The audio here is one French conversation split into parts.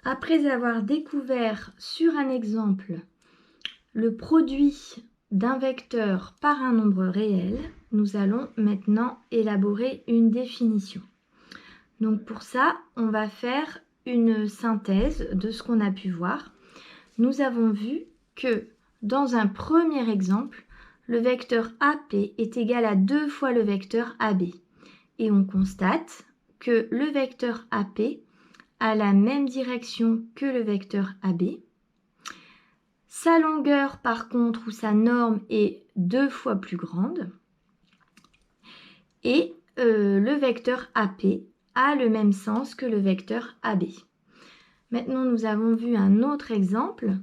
Après avoir découvert sur un exemple le produit d'un vecteur par un nombre réel, nous allons maintenant élaborer une définition. Donc pour ça, on va faire une synthèse de ce qu'on a pu voir. Nous avons vu que dans un premier exemple, le vecteur AP est égal à 2 fois le vecteur AB. Et on constate que le vecteur AP a la même direction que le vecteur AB. Sa longueur, par contre, ou sa norme est 2 fois plus grande. Et le vecteur AP a le même sens que le vecteur AB. Maintenant, nous avons vu un autre exemple.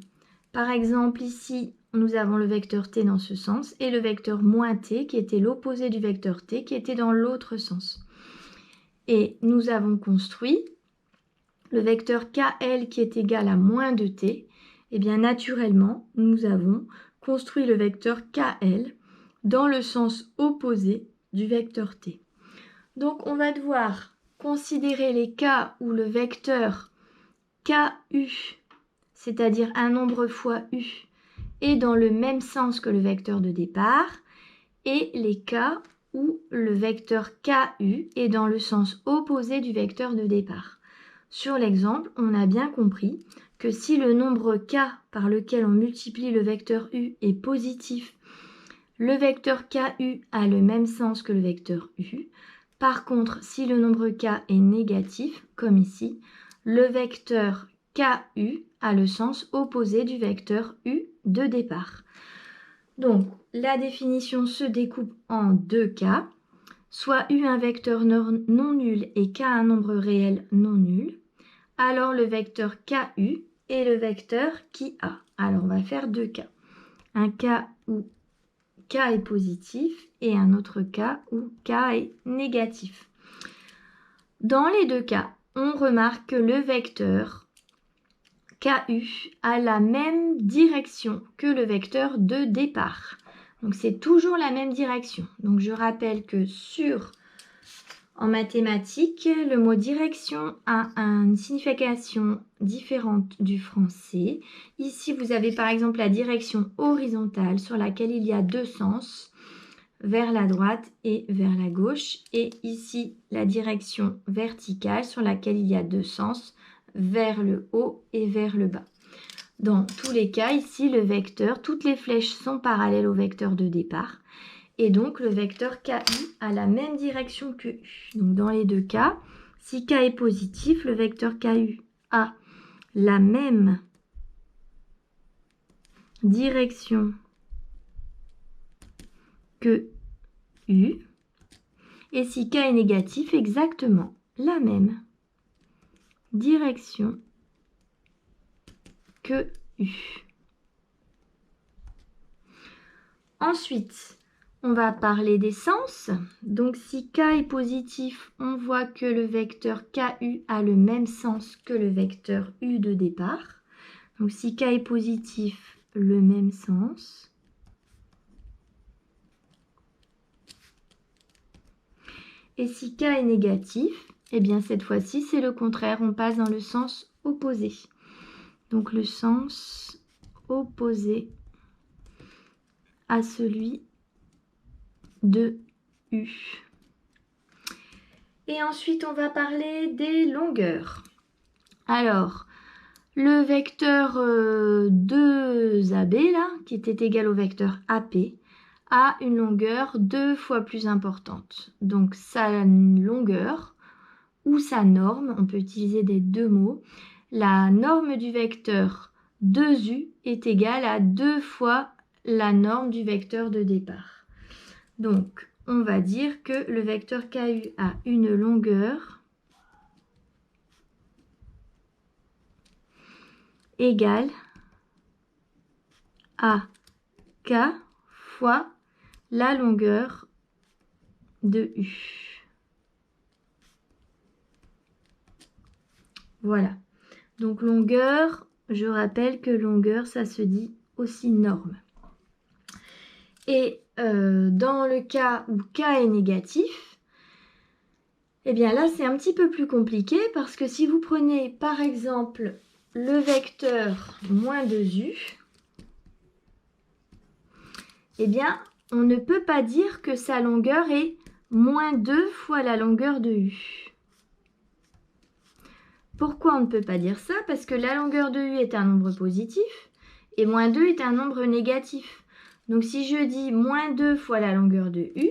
Par exemple, ici, nous avons le vecteur t dans ce sens et le vecteur moins t qui était l'opposé du vecteur t qui était dans l'autre sens. Et nous avons construit le vecteur KL qui est égal à moins 2t. Et bien naturellement, nous avons construit le vecteur KL dans le sens opposé du vecteur t. Donc on va devoir considérer les cas où le vecteur KU, c'est-à-dire un nombre fois U, est dans le même sens que le vecteur de départ, et les cas où le vecteur KU est dans le sens opposé du vecteur de départ. Sur l'exemple, on a bien compris que si le nombre K par lequel on multiplie le vecteur U est positif, le vecteur KU a le même sens que le vecteur U. Par contre, si le nombre K est négatif, comme ici, le vecteur KU a le sens opposé du vecteur U de départ. Donc, la définition se découpe en deux cas, soit U un vecteur non nul et K un nombre réel non nul. Alors, le vecteur KU est le vecteur qui a. Alors, on va faire deux cas. Un cas où K est positif et un autre cas où K est négatif. Dans les deux cas, on remarque que le vecteur KU a la même direction que le vecteur de départ. Donc c'est toujours la même direction. Donc je rappelle que en mathématiques, le mot direction a une signification différente du français. Ici, vous avez par exemple la direction horizontale sur laquelle il y a deux sens, vers la droite et vers la gauche. Et ici, la direction verticale sur laquelle il y a deux sens, vers le haut et vers le bas. Dans tous les cas, ici, le vecteur, toutes les flèches sont parallèles au vecteur de départ. Et donc, le vecteur KI a la même direction que U. Donc, dans les deux cas, si K est positif, le vecteur KU a la même direction que U. Et si K est négatif, exactement la même direction que U. Ensuite, on va parler des sens. Donc, si K est positif, on voit que le vecteur KU a le même sens que le vecteur U de départ. Donc, si K est positif, le même sens. Et si K est négatif, eh bien, cette fois-ci, c'est le contraire. On passe dans le sens opposé. Donc, le sens opposé à celui de U. Et ensuite, on va parler des longueurs. Alors, le vecteur 2AB, là, qui était égal au vecteur AP, a une longueur 2 fois plus importante. Donc, sa longueur ou sa norme, on peut utiliser des deux mots. La norme du vecteur 2U est égale à 2 fois la norme du vecteur de départ. Donc, on va dire que le vecteur KU a une longueur égale à K fois la longueur de U. Voilà. Donc, longueur, je rappelle que longueur, ça se dit aussi norme. Et dans le cas où K est négatif, eh bien là, c'est un petit peu plus compliqué parce que si vous prenez par exemple le vecteur moins 2u, eh bien, on ne peut pas dire que sa longueur est moins 2 fois la longueur de u. Pourquoi on ne peut pas dire ça? Parce que la longueur de u est un nombre positif et moins 2 est un nombre négatif. Donc si je dis moins 2 fois la longueur de u,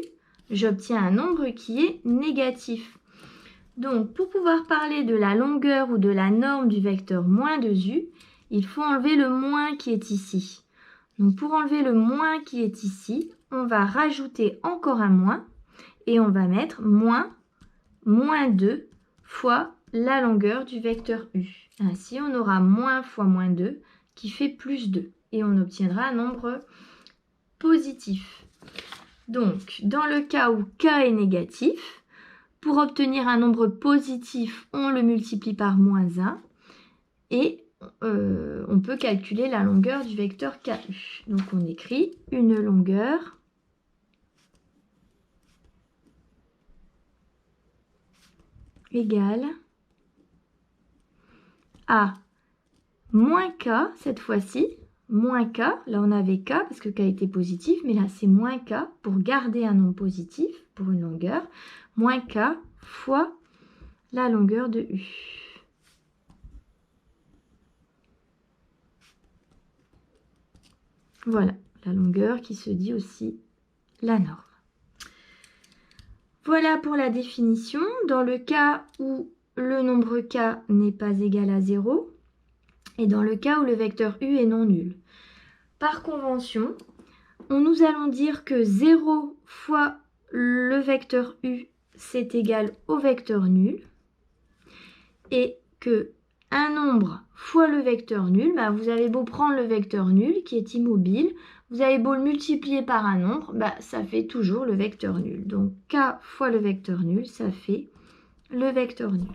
j'obtiens un nombre qui est négatif. Donc pour pouvoir parler de la longueur ou de la norme du vecteur moins 2u, il faut enlever le moins qui est ici. Donc pour enlever le moins qui est ici, on va rajouter encore un moins et on va mettre moins 2 fois la longueur du vecteur u. Ainsi, on aura moins fois moins 2 qui fait plus 2 et on obtiendra un nombre positif. Donc, dans le cas où k est négatif, pour obtenir un nombre positif, on le multiplie par moins 1 et on peut calculer la longueur du vecteur ku. Donc, on écrit une longueur égale à moins k cette fois-ci, moins k, là on avait k parce que k était positif, mais là c'est moins k pour garder un nombre positif pour une longueur, moins k fois la longueur de u. Voilà, la longueur qui se dit aussi la norme. Voilà pour la définition. Dans le cas où le nombre k n'est pas égal à 0, et dans le cas où le vecteur u est non nul. Par convention, nous allons dire que 0 fois le vecteur u, c'est égal au vecteur nul, et que un nombre fois le vecteur nul, vous avez beau prendre le vecteur nul qui est immobile, vous avez beau le multiplier par un nombre, ça fait toujours le vecteur nul. Donc k fois le vecteur nul, ça fait le vecteur nul.